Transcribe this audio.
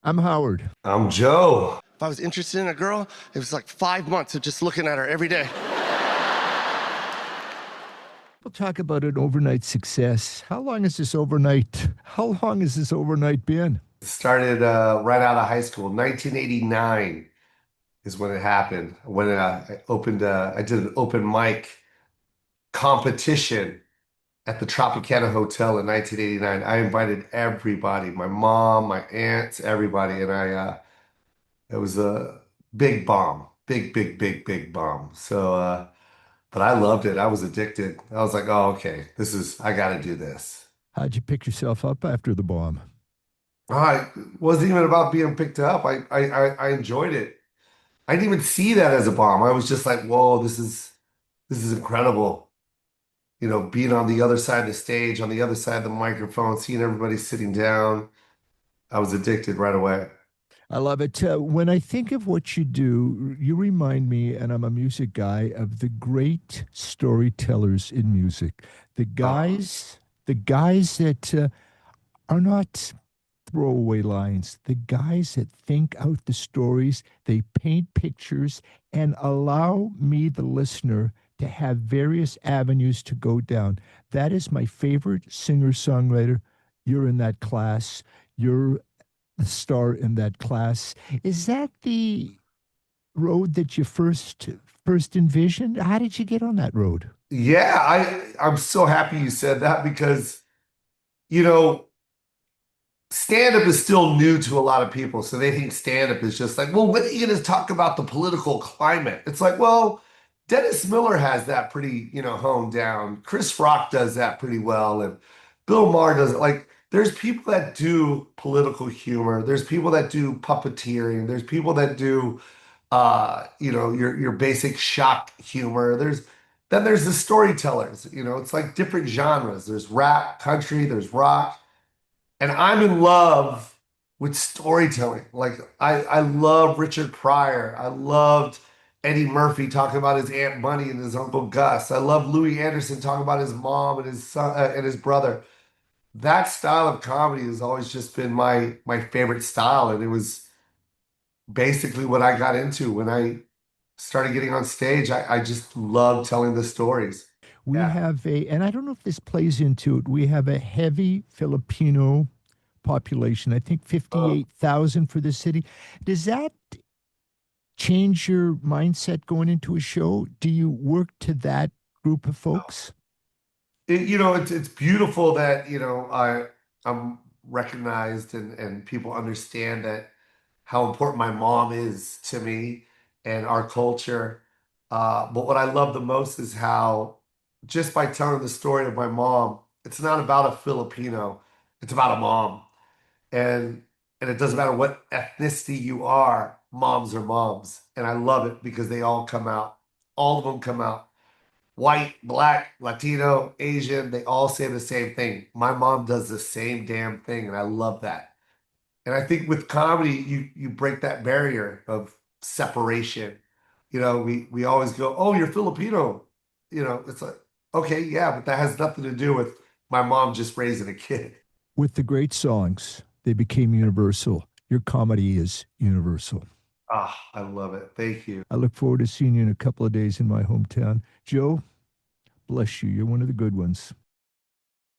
I'm Howard. I'm Joe. If I was interested in a girl, it was like 5 months of just looking at her every day. We'll talk about an overnight success. How long is this overnight? How long has this overnight been? Started right out of high school. 1989 is when it happened. When I did an open mic competition at the Tropicana Hotel in 1989. I invited everybody, my mom, my aunts, everybody, and it was a big bomb, big bomb. But I loved it. I was addicted. I was like, oh, okay, I got to do this. How'd you pick yourself up after the bomb? It wasn't even about being picked up. I enjoyed it. I didn't even see that as a bomb. I was just like, whoa, this is incredible. Being on the other side of the stage, on the other side of the microphone, seeing everybody sitting down. I was addicted right away. I love it. When I think of what you do, you remind me, and I'm a music guy, of the great storytellers in music. The Oh, guys, the guys that are not throwaway lines. The guys that think out the stories, they paint pictures and allow me, the listener, to have various avenues to go down. That is my favorite singer songwriter. You're in that class. You're the star in that class. Is that the road that you first envisioned? How did you get on that road? yeah, I'm so happy you said that because, you know, stand-up is still new to a lot of people. So they think stand-up is just like, well, when are you going to talk about the political climate? It's like, well, Dennis Miller has that pretty, honed down. Chris Rock does that pretty well. And Bill Maher does it. Like, there's people that do political humor. There's people that do puppeteering. There's people that do, your basic shock humor. Then there's the storytellers. It's like different genres. There's rap, country, there's rock. And I'm in love with storytelling. Like I love Richard Pryor. I loved Eddie Murphy talking about his Aunt Bunny and his Uncle Gus. I love Louis Anderson talking about his mom and his son and his brother. That style of comedy has always just been my favorite style, and it was basically what I got into when I started getting on stage. I just love telling the stories. We Yeah. have and I don't know if this plays into it, we have a heavy Filipino population. I think Oh. 58,000 for the city. Does that change your mindset going into a show? Do you work to that group of folks? It's beautiful that I'm recognized and people understand that how important my mom is to me and our culture. But what I love the most is how just by telling the story of my mom, it's not about a Filipino, it's about a mom. And and it doesn't matter what ethnicity you are, moms are moms. And I love it because they all come out. All of them come out. White, black, Latino, Asian, they all say the same thing. My mom does the same damn thing, and I love that. And I think with comedy, you break that barrier of separation. We always go, "Oh, you're Filipino." It's like, okay, yeah, but that has nothing to do with my mom just raising a kid. With the great songs, they became universal. Your comedy is universal. Ah, I love it. Thank you. I look forward to seeing you in a couple of days in my hometown. Joe, bless you. You're one of the good ones.